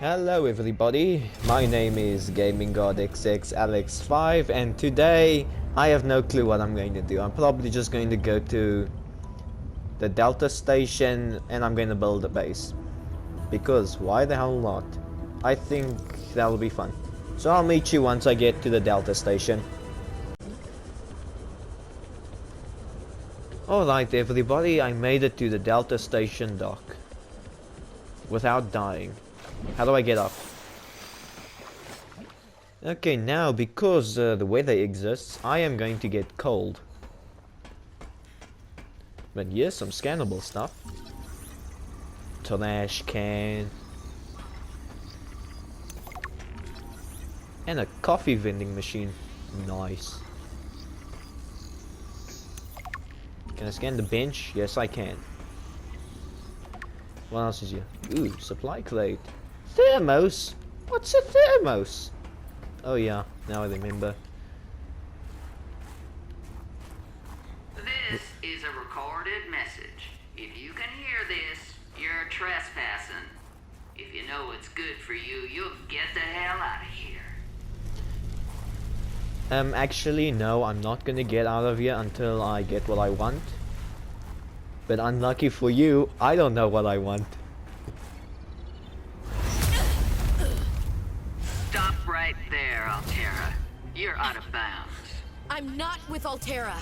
Hello everybody, my name is GamingGodXXAlex5 and today I have no clue what I'm going to do. I'm probably just going to go to the Delta station and I'm going to build a base. Because why the hell not? I think that'll be fun. So I'll meet you once I get to the Delta station. Alright everybody, I made it to the Delta station dock. Without dying. How do I get up? Okay, now because the weather exists, I am going to get cold. But here's some scannable stuff. Trash can. And a coffee vending machine. Nice. Can I scan the bench? Yes, I can. What else is here? Ooh, supply crate. Thermos? What's a thermos? Oh yeah, now I remember. This is a recorded message. If you can hear this, you're trespassing. If you know what's good for you, you'll get the hell out of here. Actually, no, I'm not gonna get out of here until I get what I want. But unlucky for you, I don't know what I want. Stop right there, Altera. You're out of bounds. I'm not with Altera.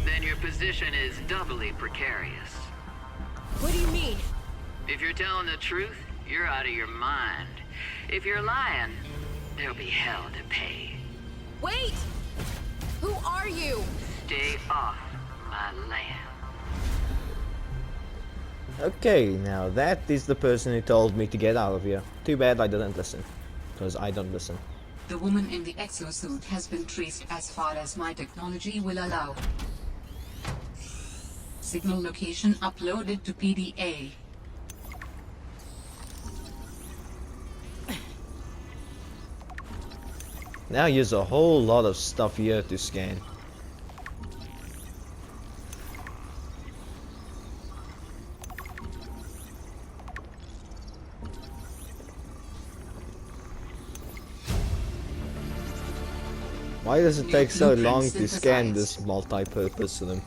Then your position is doubly precarious. What do you mean? If you're telling the truth, you're out of your mind. If you're lying, there'll be hell to pay. Wait! Who are you? Stay off my land. Okay, now that is the person who told me to get out of here. Too bad I didn't listen. Because I don't listen. The woman in the exosuit has been traced as far as my technology will allow. Signal location uploaded to PDA. Now here's a whole lot of stuff here to scan. Why does it take so long to scan this multi-purpose room?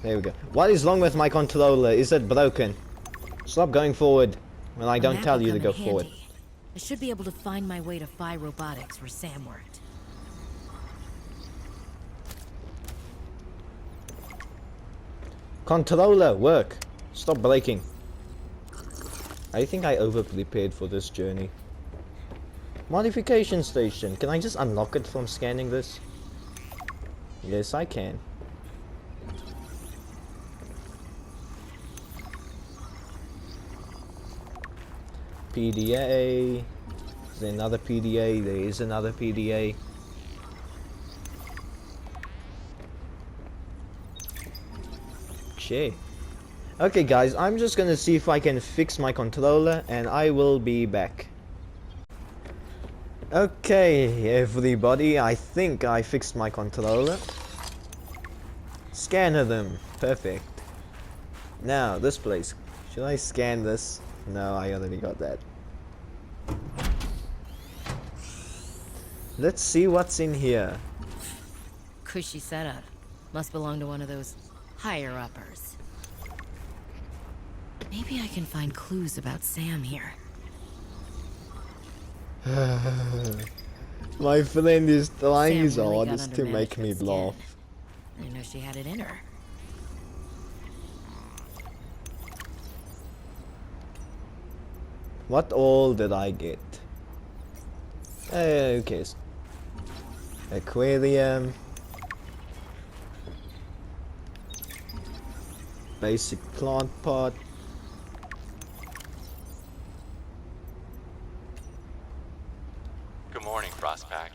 There we go. What is wrong with my controller? Is it broken? Stop going forward when I don't tell you to go forward. I should be able to find my way to Phi Robotics where Sam worked. Controller, work! Stop breaking. I think I over-prepared for this journey. Modification station. Can I just unlock it from scanning this? Yes, I can. PDA. Is there another PDA? There is another PDA. Shit. Okay guys, I'm just gonna see if I can fix my controller and I will be back. Okay everybody, I think I fixed my controller. Scanner them. Perfect. Now this place. Should I scan this? No, I already got that. Let's see what's in here. Cushy setup. Must belong to one of those higher-uppers. Maybe I can find clues about Sam here. My friend is trying his Sam really got hardest under to make me management's laugh. skin. I didn't know she had it in her. What all did I get? Okay. Aquarium. Basic plant pot. Good morning, Frostpack.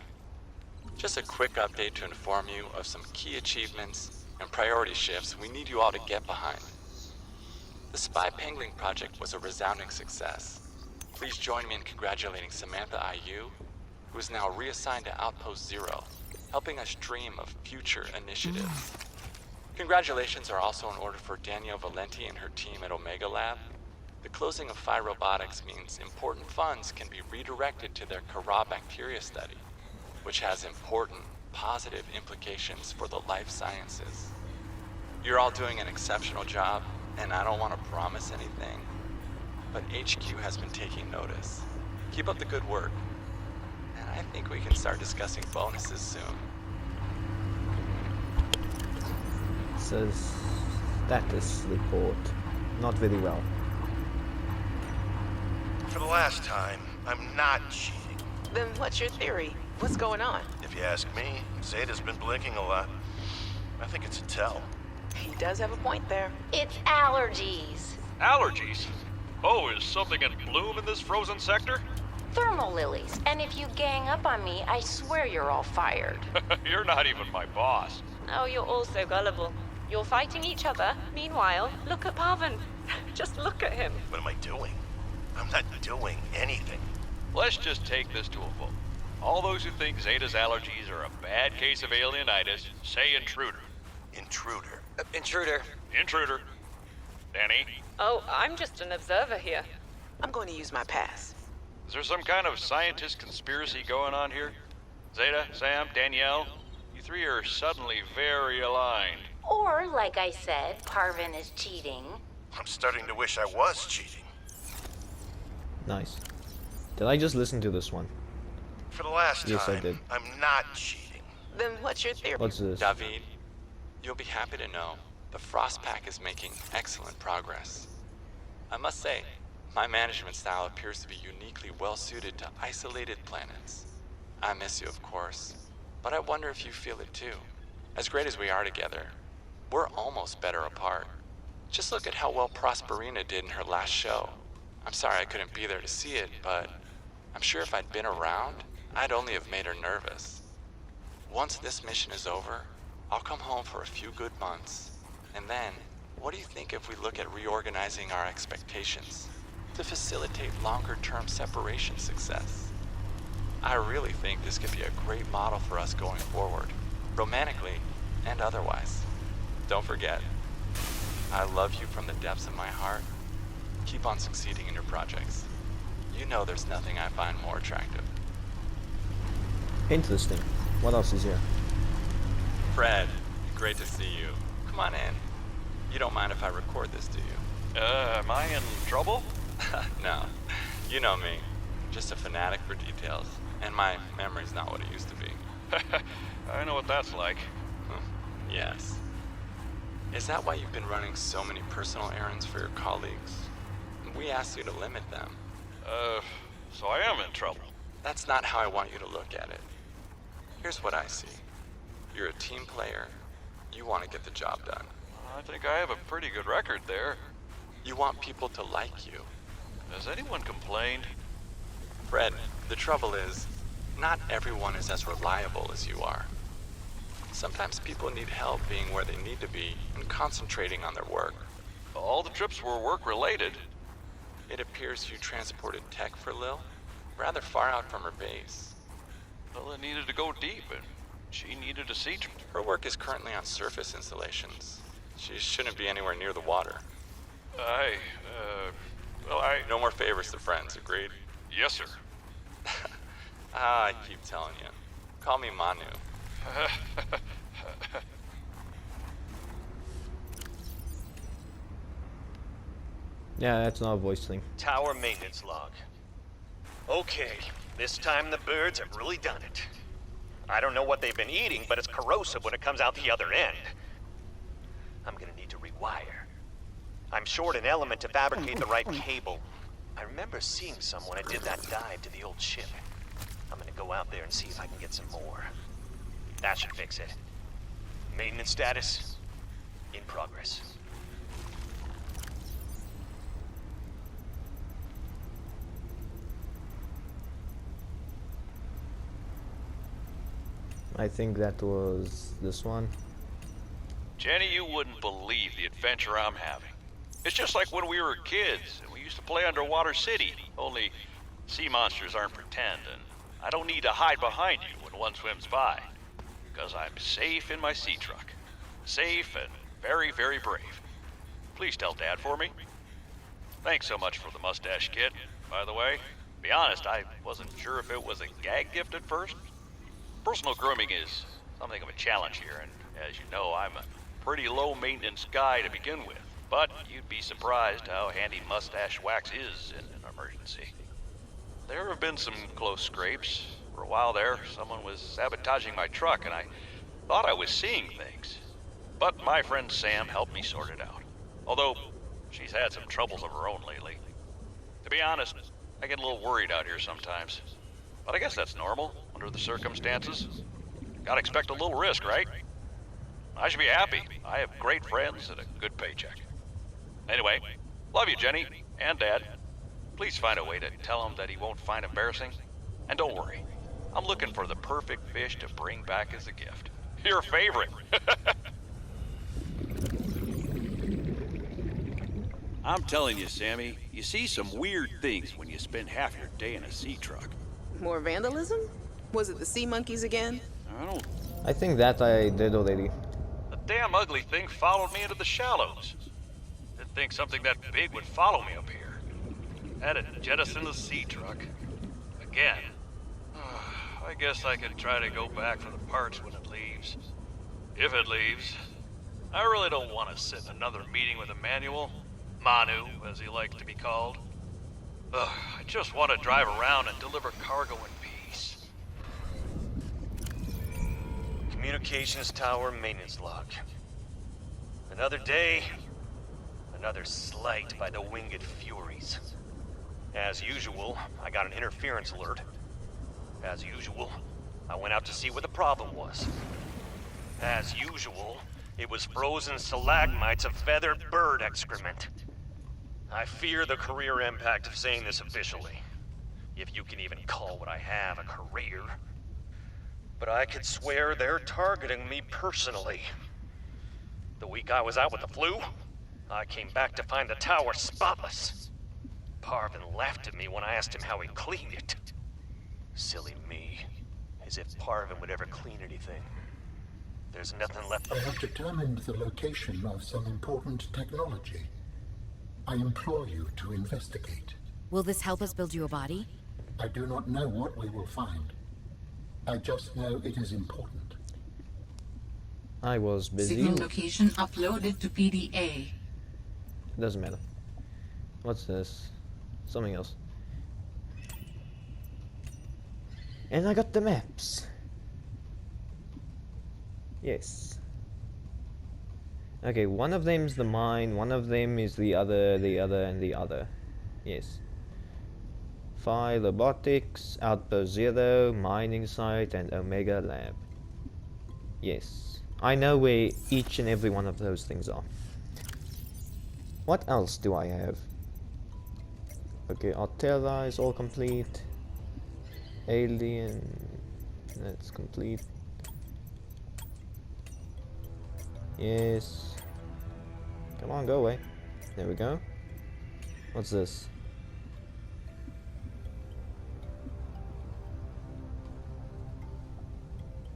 Just a quick update to inform you of some key achievements and priority shifts we need you all to get behind. The Spy Pangling project was a resounding success. Please join me in congratulating Samantha IU, who is now reassigned to Outpost Zero, helping us dream of future initiatives. Congratulations are also in order for Danielle Valenti and her team at Omega Lab. The closing of Phi Robotics means important funds can be redirected to their Kara bacteria study, which has important, positive implications for the life sciences. You're all doing an exceptional job, and I don't want to promise anything, but HQ has been taking notice. Keep up the good work, and I think we can start discussing bonuses soon. Says status report. Not very well. For the last time, I'm not cheating. Then what's your theory? What's going on? If you ask me, Zeta's been blinking a lot. I think it's a tell. He does have a point there. It's allergies. Allergies? Oh, is something in bloom in this frozen sector? Thermal lilies. And if you gang up on me, I swear you're all fired. You're not even my boss. Oh, you're all so gullible. You're fighting each other. Meanwhile, look at Pavan. Just look at him. What am I doing? I'm not doing anything. Let's just take this to a vote. All those who think Zeta's allergies are a bad case of alienitis, say intruder. Intruder. Intruder. Intruder. Danny, Oh, I'm just an observer here. I'm going to use my pass. is there some kind of scientist conspiracy going on here? Zeta, Sam, Danielle, you three are suddenly very aligned. Or, like I said, Parvin is cheating. I'm starting to wish I was cheating. Nice. Did I just listen to this one? For the last Yes, I time, did. I'm not cheating. Then what's your theory? What's this? David, you'll be happy to know the Frost Pack is making excellent progress. I must say, my management style appears to be uniquely well suited to isolated planets. I miss you, of course, but I wonder if you feel it too. As great as we are together, we're almost better apart. Just look at how well Prosperina did in her last show. I'm sorry I couldn't be there to see it, but I'm sure if I'd been around, I'd only have made her nervous. Once this mission is over, I'll come home for a few good months. And then, what do you think if we look at reorganizing our expectations to facilitate longer-term separation success? I really think this could be a great model for us going forward, romantically and otherwise. Don't forget, I love you from the depths of my heart. Keep on succeeding in your projects. You know there's nothing I find more attractive. Interesting. What else is here? Fred, great to see you. Come on in. You don't mind if I record this, do you? Am I in trouble? No. You know me. Just a fanatic for details. And my memory's not what it used to be. I know what that's like. Yes. Is that why you've been running so many personal errands for your colleagues? We asked you to limit them. So I am in trouble. That's not how I want you to look at it. Here's what I see. You're a team player. You want to get the job done. I think I have a pretty good record there. You want people to like you. Has anyone complained? Fred, the trouble is, not everyone is as reliable as you are. Sometimes people need help being where they need to be and concentrating on their work. All the trips were work-related. It appears you transported tech for Lil, rather far out from her base. Well, it needed to go deep, and she needed a sea trip. Her work is currently on surface installations. She shouldn't be anywhere near the water. No more favors to friends, agreed? Yes, sir. I keep telling you. Call me Manu. Yeah, that's not a voice thing. Tower maintenance log. Okay, this time the birds have really done it. I don't know what they've been eating, but it's corrosive when it comes out the other end. I'm gonna need to rewire. I'm short an element to fabricate the right cable. I remember seeing some when I did that dive to the old ship. I'm gonna go out there and see if I can get some more. That should fix it. Maintenance status, in progress. I think that was this one. Jenny, you wouldn't believe the adventure I'm having. It's just like when we were kids and we used to play Underwater City, only sea monsters aren't pretend, and I don't need to hide behind you when one swims by, because I'm safe in my sea truck. Safe and very, very brave. Please tell Dad for me. Thanks so much for the mustache kit, by the way. To be honest, I wasn't sure if it was a gag gift at first. Personal grooming is something of a challenge here, and as you know, I'm a pretty low-maintenance guy to begin with. But you'd be surprised how handy mustache wax is in an emergency. There have been some close scrapes. For a while there, someone was sabotaging my truck, and I thought I was seeing things. But my friend Sam helped me sort it out. Although, she's had some troubles of her own lately. To be honest, I get a little worried out here sometimes. But I guess that's normal, under the circumstances. Gotta expect a little risk, right? I should be happy. I have great friends and a good paycheck. Anyway, love you, Jenny, and Dad. Please find a way to tell him that he won't find embarrassing. And don't worry, I'm looking for the perfect fish to bring back as a gift. Your favorite. I'm telling you, Sammy, you see some weird things when you spend half your day in a sea truck. More vandalism? Was it the sea monkeys again? I think that I did already. The damn ugly thing followed me into the shallows. Didn't think something that big would follow me up here. Had to jettison the sea truck. Again. I guess I could try to go back for the parts when it leaves. If it leaves. I really don't want to sit in another meeting with Emmanuel. Manu, as he likes to be called. I just want to drive around and deliver cargo in peace. Communications tower maintenance log. Another day, another slight by the winged furies. As usual, I got an interference alert. As usual, I went out to see what the problem was. As usual, it was frozen stalagmites of feathered bird excrement. I fear the career impact of saying this officially, if you can even call what I have a career. But I could swear they're targeting me personally. The week I was out with the flu, I came back to find the tower spotless. Parvin laughed at me when I asked him how he cleaned it. Silly me, as if Parvin would ever clean anything. There's nothing left. I have determined the location of some important technology. I implore you to investigate. Will this help us build you a body? I do not know what we will find. I just know it is important. I was busy. Signal location uploaded to PDA. Doesn't matter. What's this? Something else. And I got the maps. Yes. Okay, one of them is the mine, one of them is the other, and the other. Yes. Phi Robotics, Outpost Zero, Mining Site, and Omega Lab. Yes. I know where each and every one of those things are. What else do I have? Okay, Altera is all complete. Alien, that's complete. Yes. Come on, go away. There we go. What's this?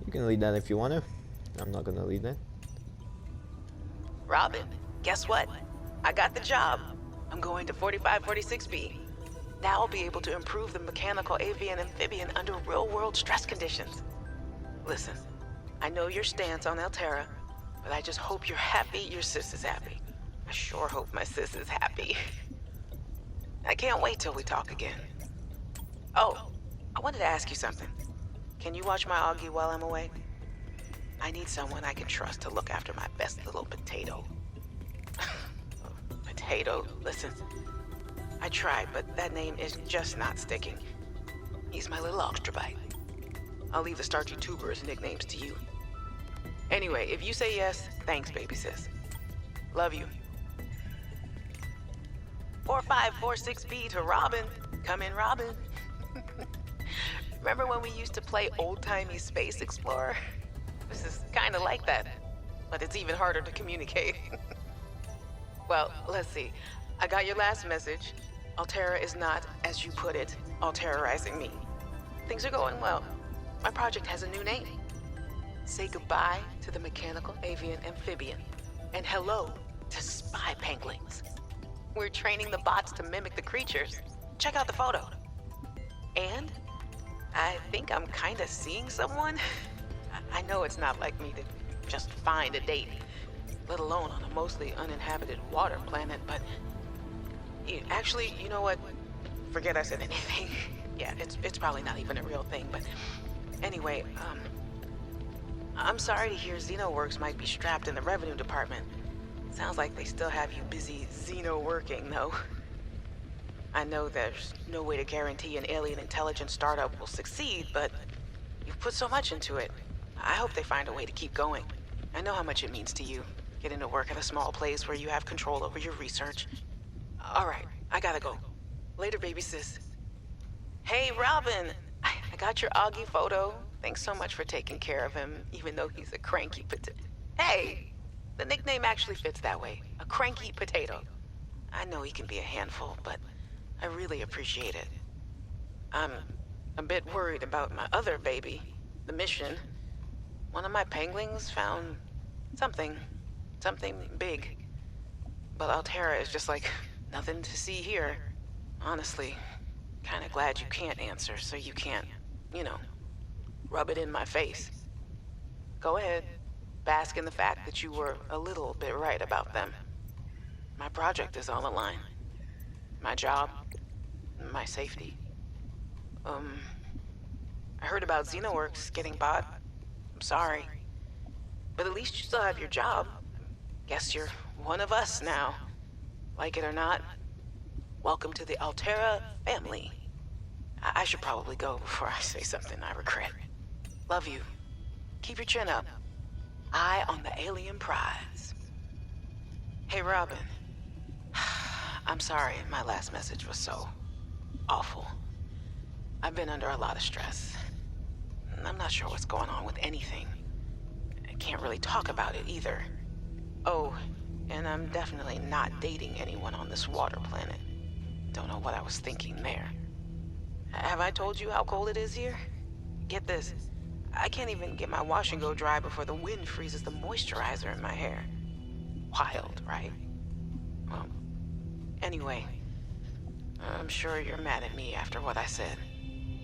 You can read that if you want to. I'm not gonna read that. Robin, guess what? I got the job. I'm going to 4546B. Now I'll be able to improve the mechanical avian amphibian under real-world stress conditions. Listen, I know your stance on Altera, but I just hope you're happy your sis is happy. I sure hope my sis is happy. I can't wait till we talk again. Oh, I wanted to ask you something. Can you watch my Augie while I'm away? I need someone I can trust to look after my best little potato. Potato, listen. I tried, but that name is just not sticking. He's my little oxtrabite. I'll leave the starchy tubers nicknames to you. Anyway, if you say yes, thanks, baby sis. Love you. 4546B to Robin. Come in, Robin. Remember when we used to play old-timey Space Explorer? This is kind of like that, but it's even harder to communicate. Well, let's see. I got your last message. Altera is not, as you put it, alterizing me. Things are going well. My project has a new name. Say goodbye to the mechanical avian amphibian, and hello to spy penguins. We're training the bots to mimic the creatures. Check out the photo. And I think I'm kind of seeing someone. I know it's not like me to just find a date, let alone on a mostly uninhabited water planet, but actually, you know what? Forget I said anything. Yeah, it's probably not even a real thing, but anyway, I'm sorry to hear XenoWorks might be strapped in the revenue department. Sounds like they still have you busy Xeno working, though. I know there's no way to guarantee an alien intelligence startup will succeed, but you've put so much into it. I hope they find a way to keep going. I know how much it means to you, getting to work at a small place where you have control over your research. All right, I gotta go. Later, baby sis. Hey, Robin! I got your Augie photo. Thanks so much for taking care of him, even though he's a cranky potato. Hey! The nickname actually fits that way. A cranky potato. I know he can be a handful, but I really appreciate it. I'm a bit worried about my other baby, the mission. One of my penguins found something big. But Altera is just like nothing to see here. Honestly, kinda glad you can't answer, so you can't, rub it in my face. Go ahead, bask in the fact that you were a little bit right about them. My project is on the line. My job, my safety. I heard about XenoWorks getting bought. I'm sorry. But at least you still have your job. Guess you're one of us now. Like it or not, welcome to the Altera family. I should probably go before I say something I regret. Love you. Keep your chin up. Eye on the alien prize. Hey, Robin. I'm sorry my last message was so awful. I've been under a lot of stress. I'm not sure what's going on with anything. I can't really talk about it either. Oh, and I'm definitely not dating anyone on this water planet. Don't know what I was thinking there. Have I told you how cold it is here? Get this. I can't even get my wash and go dry before the wind freezes the moisturizer in my hair. Wild, right? Well, anyway, I'm sure you're mad at me after what I said,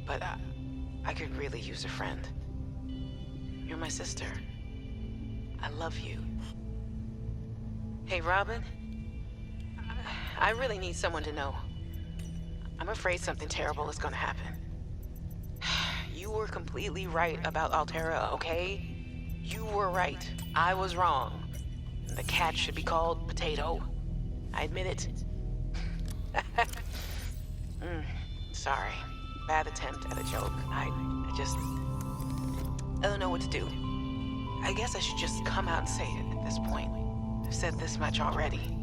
but I could really use a friend. You're my sister. I love you. Hey, Robin. I really need someone to know. I'm afraid something terrible is gonna happen. You were completely right about Altera, okay? You were right. I was wrong. The cat should be called Potato. I admit it. Sorry. Bad attempt at a joke. I don't know what to do. I guess I should just come out and say it at this point. I've said this much already.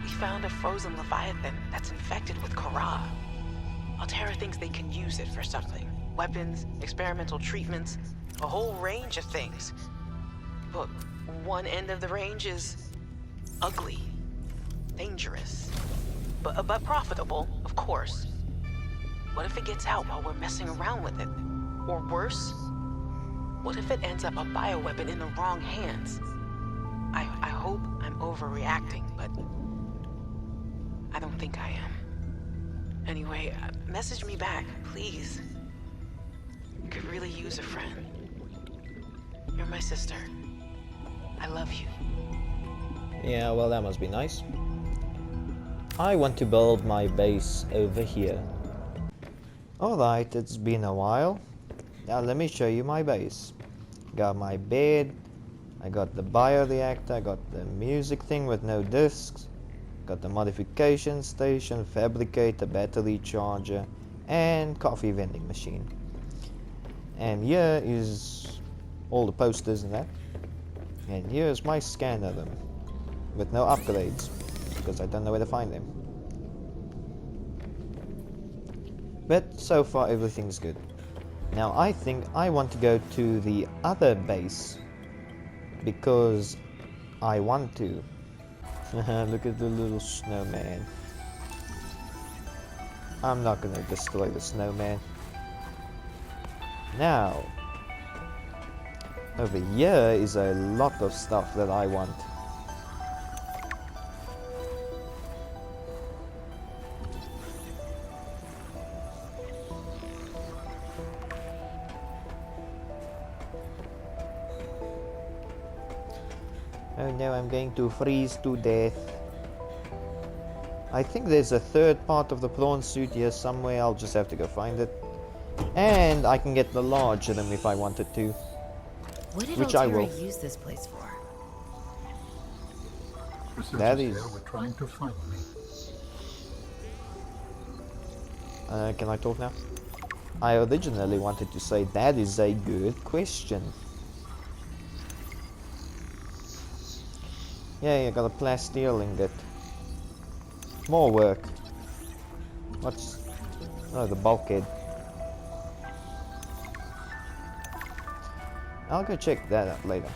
We found a frozen Leviathan that's infected with Kara. Altera thinks they can use it for something. Weapons, experimental treatments, a whole range of things. But one end of the range is ugly, dangerous, but profitable, of course. What if it gets out while we're messing around with it? Or worse, what if it ends up a bioweapon in the wrong hands? I hope I'm overreacting, but I don't think I am. Anyway, message me back, please. Could really use a friend. You're my sister. I love you. Yeah, well, that must be nice. I want to build my base over here. Alright, it's been a while. Now let me show you my base. Got my bed, I got the bioreactor, I got the music thing with no discs, got the modification station, fabricator, battery charger, and coffee vending machine. And here is all the posters and that. And here's my scanner room, with no upgrades, because I don't know where to find them. But so far everything's good. Now I think I want to go to the other base, because I want to. Look at the little snowman. I'm not gonna destroy the snowman. Now, over here is a lot of stuff that I want. Oh no, I'm going to freeze to death. I think there's a third part of the prawn suit here somewhere. I'll just have to go find it. And I can get the large them if I wanted to. What did Which I Altera will. use this place for? That Researchers is... here were trying to find me. can I talk now? I originally wanted to say that is a good question. Yeah, you got a plasteel ingot. More work. What's... Oh, the bulkhead. I'll go check that out later.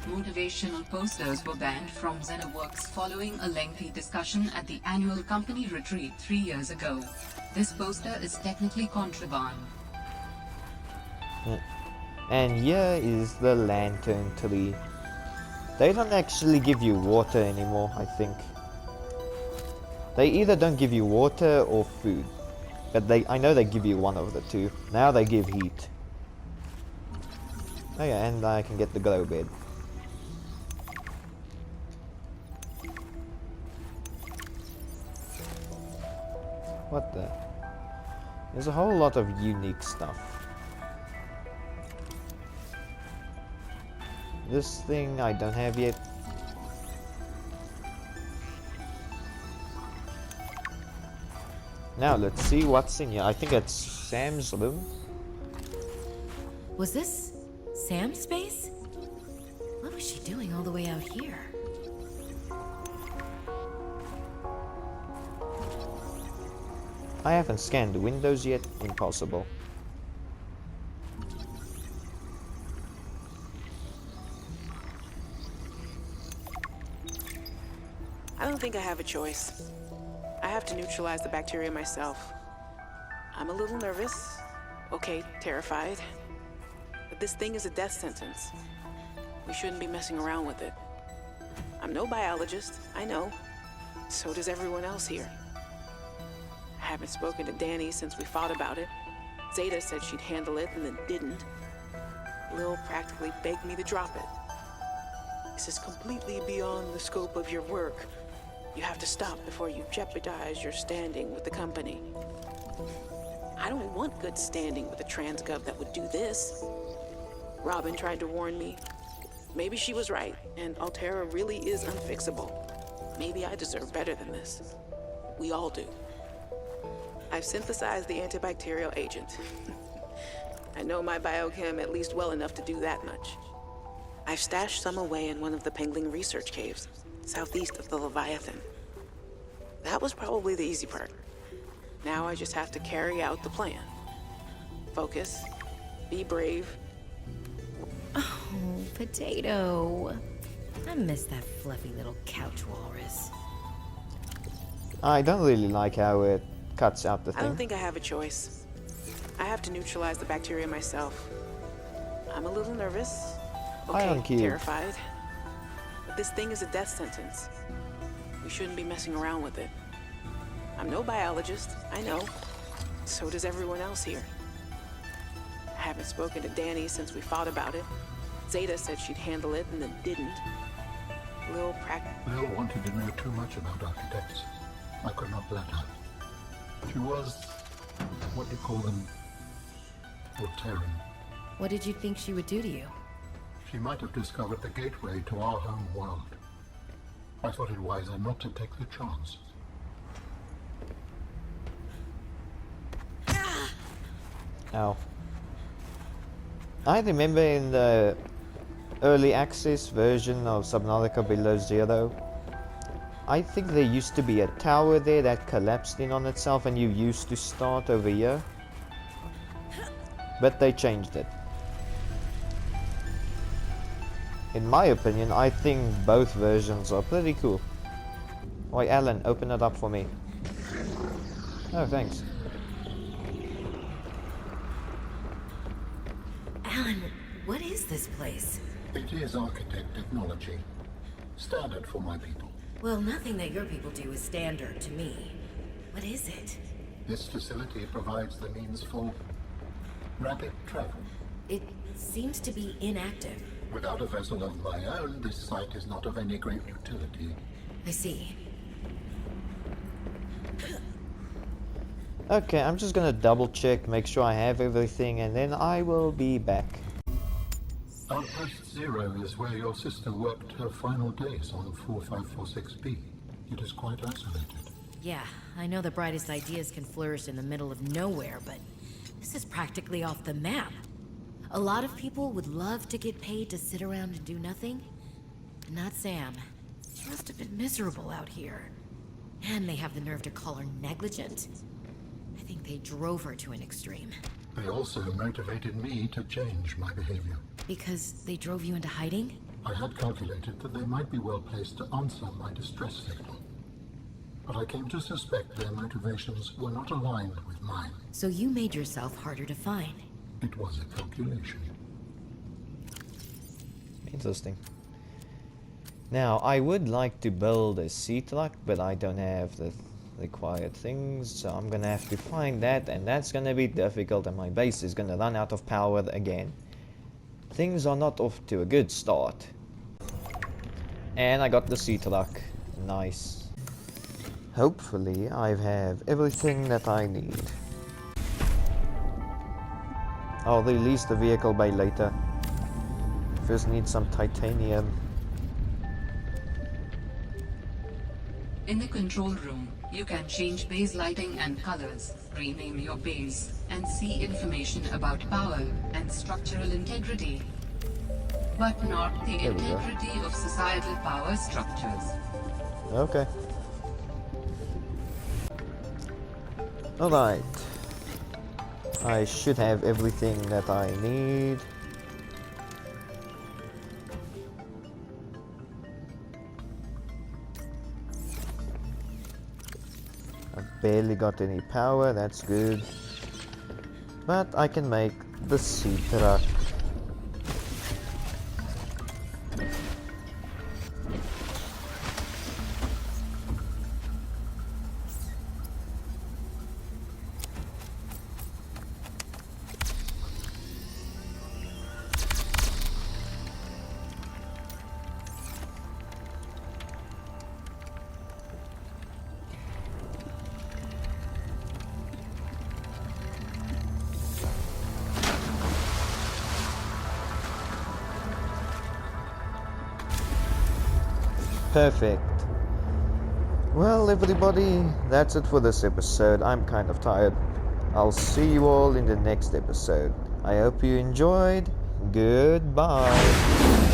Motivational posters were banned from Xenoworks following a lengthy discussion at the annual company retreat 3 years ago. This poster is technically contraband. And here is the lantern tree. They don't actually give you water anymore, I think. They either don't give you water or food. But I know they give you one of the two. Now they give heat. Oh yeah, and I can get the glow bed. What the? There's a whole lot of unique stuff. This thing I don't have yet. Now let's see what's in here. I think it's Sam's room. Was this Sam's space? What was she doing all the way out here? I haven't scanned the windows yet. Impossible. I don't think I have a choice. I have to neutralize the bacteria myself. I'm a little nervous. Okay, terrified. But this thing is a death sentence. We shouldn't be messing around with it. I'm no biologist, I know. So does everyone else here. I haven't spoken to Danny since we fought about it. Zeta said she'd handle it and then didn't. Lil practically begged me to drop it. This is completely beyond the scope of your work. You have to stop before you jeopardize your standing with the company. I don't want good standing with a transgub that would do this. Robin tried to warn me. Maybe she was right, and Altera really is unfixable. Maybe I deserve better than this. We all do. I've synthesized the antibacterial agent. I know my biochem at least well enough to do that much. I've stashed some away in one of the Pengling research caves, southeast of the Leviathan. That was probably the easy part. Now I just have to carry out the plan. Focus, be brave. Oh, Potato. I miss that fluffy little couch walrus. I don't really like how it cuts out the thing. I don't think I have a choice. I have to neutralize the bacteria myself. I'm a little nervous. Okay, terrified. But this thing is a death sentence. We shouldn't be messing around with it. I'm no biologist, I know. So does everyone else here. I haven't spoken to Danny since we fought about it. Zeta said she'd handle it and then didn't. Lil wanted to know too much about architects. I could not let her. She was, what do you call them, Alteran. What did you think she would do to you? She might have discovered the gateway to our home world. I thought it wiser not to take the chance. Ow. I remember in the early access version of Subnautica Below Zero, I think there used to be a tower there that collapsed in on itself and you used to start over here. But they changed it. In my opinion, I think both versions are pretty cool. Oi, Alan, open it up for me. Oh, thanks. Alan, what is this place? It is architect technology. Standard for my people. Well, nothing that your people do is standard to me. What is it? This facility provides the means for rapid travel. It seems to be inactive. Without a vessel of my own, this site is not of any great utility. I see. Okay, I'm just gonna double check, make sure I have everything, and then I will be back. Outpost 0 is where your sister worked her final days on 4546B. It is quite isolated. Yeah, I know the brightest ideas can flourish in the middle of nowhere, but this is practically off the map. A lot of people would love to get paid to sit around and do nothing. But not Sam. She must have been miserable out here. And they have the nerve to call her negligent. I think they drove her to an extreme. They also motivated me to change my behavior. Because they drove you into hiding? I had calculated that they might be well placed to answer my distress signal. But I came to suspect their motivations were not aligned with mine. So you made yourself harder to find. It was a calculation. Interesting. Now, I would like to build a sea truck, but I don't have the required things, so I'm gonna have to find that, and that's gonna be difficult, and my base is gonna run out of power again. Things are not off to a good start. And I got the sea truck. Nice. Hopefully, I have everything that I need. I'll release the vehicle bay later. First need some titanium. In the control room, you can change base lighting and colors, rename your base, and see information about power and structural integrity. But not the integrity of societal power structures. Okay. Alright. I should have everything that I need. I've barely got any power, that's good. But I can make the sea truck. Perfect. Well, everybody, that's it for this episode. I'm kind of tired. I'll see you all in the next episode. I hope you enjoyed. Goodbye.